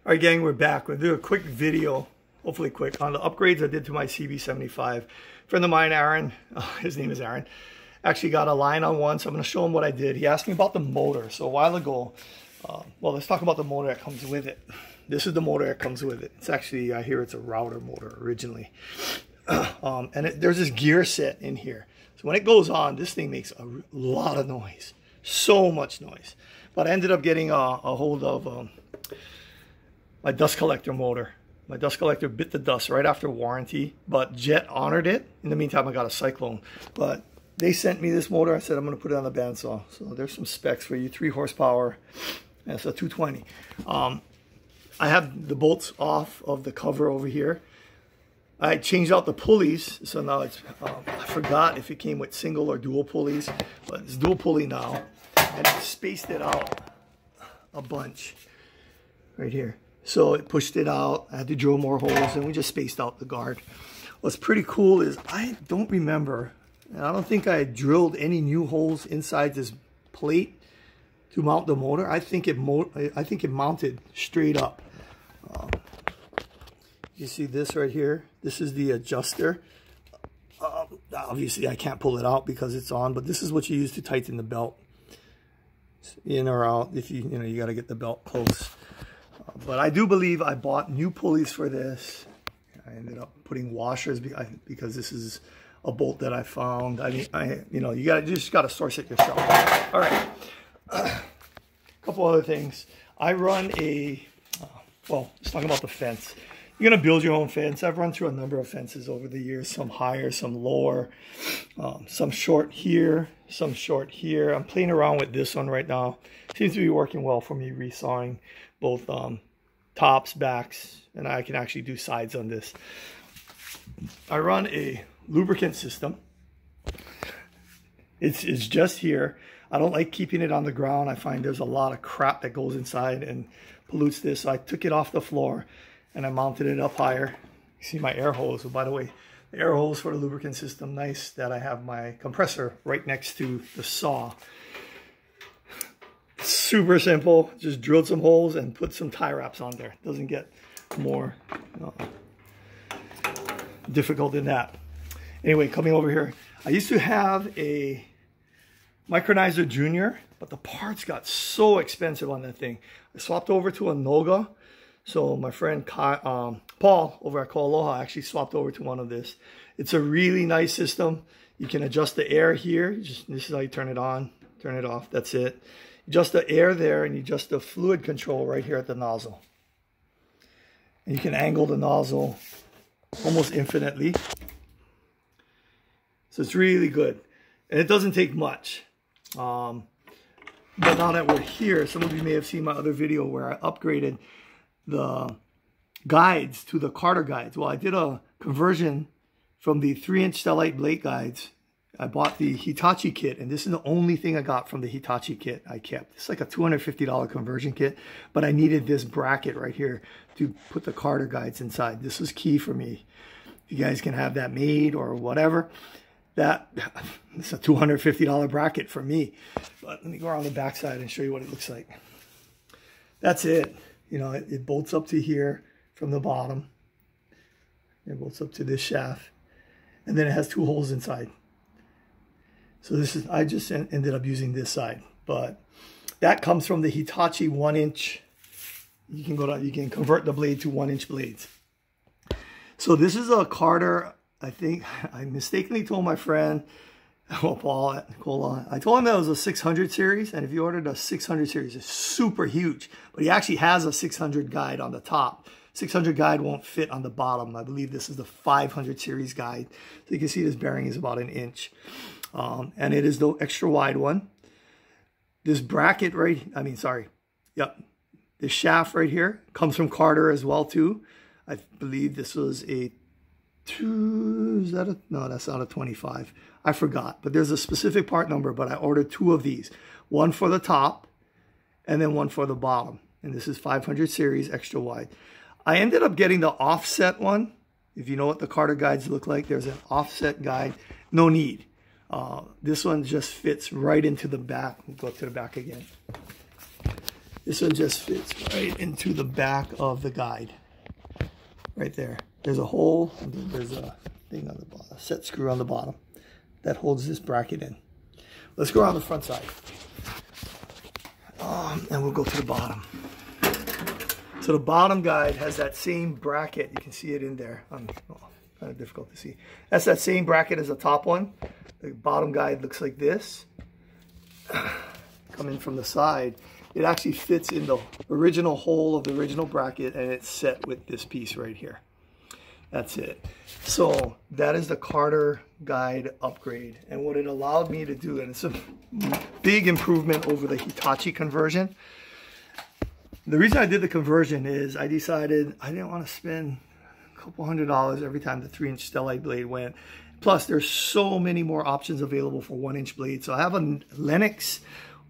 All right, gang, we're back. We'll do a quick video, hopefully quick, on the upgrades I did to my CB75. Friend of mine, Aaron, his name is Aaron, actually got a line on one, so I'm going to show him what I did. He asked me about the motor. So a while ago, well, let's talk about the motor that comes with it. This is the motor that comes with it. It's actually, I hear it's a router motor originally. There's this gear set in here. So when it goes on, this thing makes a lot of noise. So much noise. But I ended up getting a hold of my dust collector motor. My dust collector bit the dust right after warranty, but Jet honored it. In the meantime, I got a Cyclone. But they sent me this motor. I said, I'm going to put it on the bandsaw. So there's some specs for you. 3 horsepower. And it's a 220. I have the bolts off of the cover over here. I changed out the pulleys. So now it's, I forgot if it came with single or dual pulleys. But it's dual pulley now. And I spaced it out a bunch right here. So it pushed it out. I had to drill more holes, and we just spaced out the guard. What's pretty cool is I don't remember, and I don't think I drilled any new holes inside this plate to mount the motor. I think it mounted straight up. You see this right here? This is the adjuster. Obviously, I can't pull it out because it's on, but this is what you use to tighten the belt. In or out, if you got to get the belt close. But I do believe I bought new pulleys for this. I ended up putting washers because this is a bolt that I found. I mean, you just got to source it yourself. All right. A couple other things. I run well, let's talk about the fence. You're going to build your own fence. I've run through a number of fences over the years, some higher, some lower, some short here, some short here. I'm playing around with this one right now. Seems to be working well for me, resawing both tops, backs, and I can actually do sides on this. I run a lubricant system. It's just here. I don't like keeping it on the ground. I find there's a lot of crap that goes inside and pollutes this. So I took it off the floor and I mounted it up higher. You see my air hose. So by the way, the air hose for the lubricant system, nice that I have my compressor right next to the saw. Super simple. Just drilled some holes and put some tie wraps on there. Doesn't get more difficult than that. Anyway, coming over here, I used to have a Micronizer Junior, but the parts got so expensive on that thing. I swapped over to a Noga. So my friend Paul over at Call Aloha actually swapped over to one of this. It's a really nice system. You can adjust the air here. This is how you turn it on, turn it off. That's it. Adjust the air there, and you adjust the fluid control right here at the nozzle. And you can angle the nozzle almost infinitely. So it's really good. And it doesn't take much. But now that we're here, some of you may have seen my other video where I upgraded the guides to the Carter guides. Well, I did a conversion from the 3-inch Stellite blade guides. I bought the Hitachi kit, and this is the only thing I got from the Hitachi kit I kept. It's like a $250 conversion kit, but I needed this bracket right here to put the Carter guides inside. This was key for me. You guys can have that made or whatever. It's a $250 bracket for me. But let me go around the backside and show you what it looks like. That's it. It bolts up to here from the bottom. It bolts up to this shaft. And then it has 2 holes inside. So I just ended up using this side. But that comes from the Hitachi 1-inch. You can convert the blade to 1-inch blades. So this is a Carter. I think I mistakenly told my friend, Paul at Cola, I told him that it was a 600 series, and if you ordered a 600 series, it's super huge. But he actually has a 600 guide on the top. 600 guide won't fit on the bottom. I believe this is the 500 series guide. So you can see this bearing is about 1 inch. And it is the extra wide one. This bracket this shaft right here comes from Carter as well too. I believe this was a no, that's not a 25. I forgot, but there's a specific part number, but I ordered 2 of these. One for the top and then one for the bottom. And this is 500 series extra wide. I ended up getting the offset one. If you know what the Carter guides look like, there's an offset guide. No need. This one just fits right into the back. We'll go to the back again. This one just fits right into the back of the guide. Right there. There's a hole, and then there's a thing on the bottom, a set screw on the bottom that holds this bracket in. Let's go around the front side. And we'll go to the bottom. So the bottom guide has that same bracket. You can see it in there. Kind of difficult to see. That's that same bracket as the top one. The bottom guide looks like this. Coming from the side, it actually fits in the original hole of the original bracket, and it's set with this piece right here. That's it. So that is the Carter guide upgrade, and what it allowed me to do, and it's a big improvement over the Hitachi conversion. The reason I did the conversion is I decided I didn't want to spend a couple $100 every time the 3-inch Stellite blade went. Plus, there's so many more options available for 1-inch blades. So I have a Lennox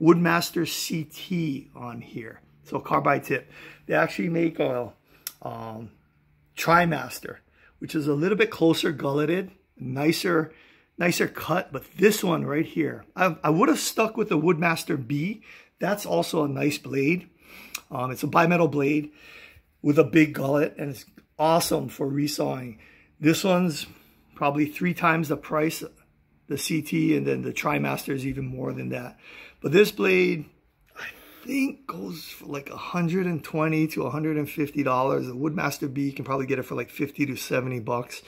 Woodmaster CT on here. So carbide tip. They actually make a TriMaster, which is a little bit closer gulleted, nicer cut. But this one right here, I would have stuck with the Woodmaster B. That's also a nice blade. It's a bimetal blade with a big gullet, and it's awesome for resawing. This one's probably 3 times the price, the CT, and then the TriMaster is even more than that. But this blade, I think, goes for like $120 to $150. The Woodmaster B, you can probably get it for like 50 to 70 bucks.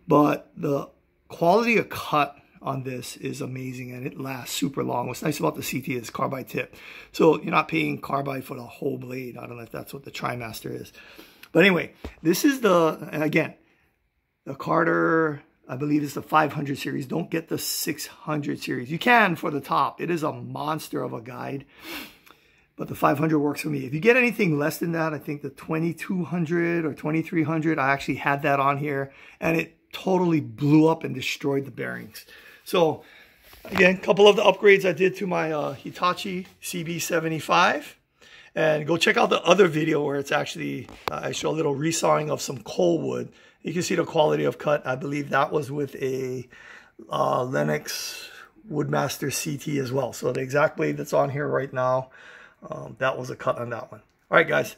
But the quality of cut on this is amazing, and it lasts super long. What's nice about the CT is carbide tip. So you're not paying carbide for the whole blade. I don't know if that's what the TriMaster is. But anyway, this is and again, the Carter, I believe, is the 500 series. Don't get the 600 series. You can for the top. It is a monster of a guide. But the 500 works for me. If you get anything less than that, I think the 2200 or 2300, I actually had that on here, and it totally blew up and destroyed the bearings. So again, a couple of the upgrades I did to my Hitachi CB75. And go check out the other video where it's actually, I show a little resawing of some coal wood. You can see the quality of cut. I believe that was with a Lennox Woodmaster CT as well. So the exact blade that's on here right now, that was a cut on that one. All right, guys.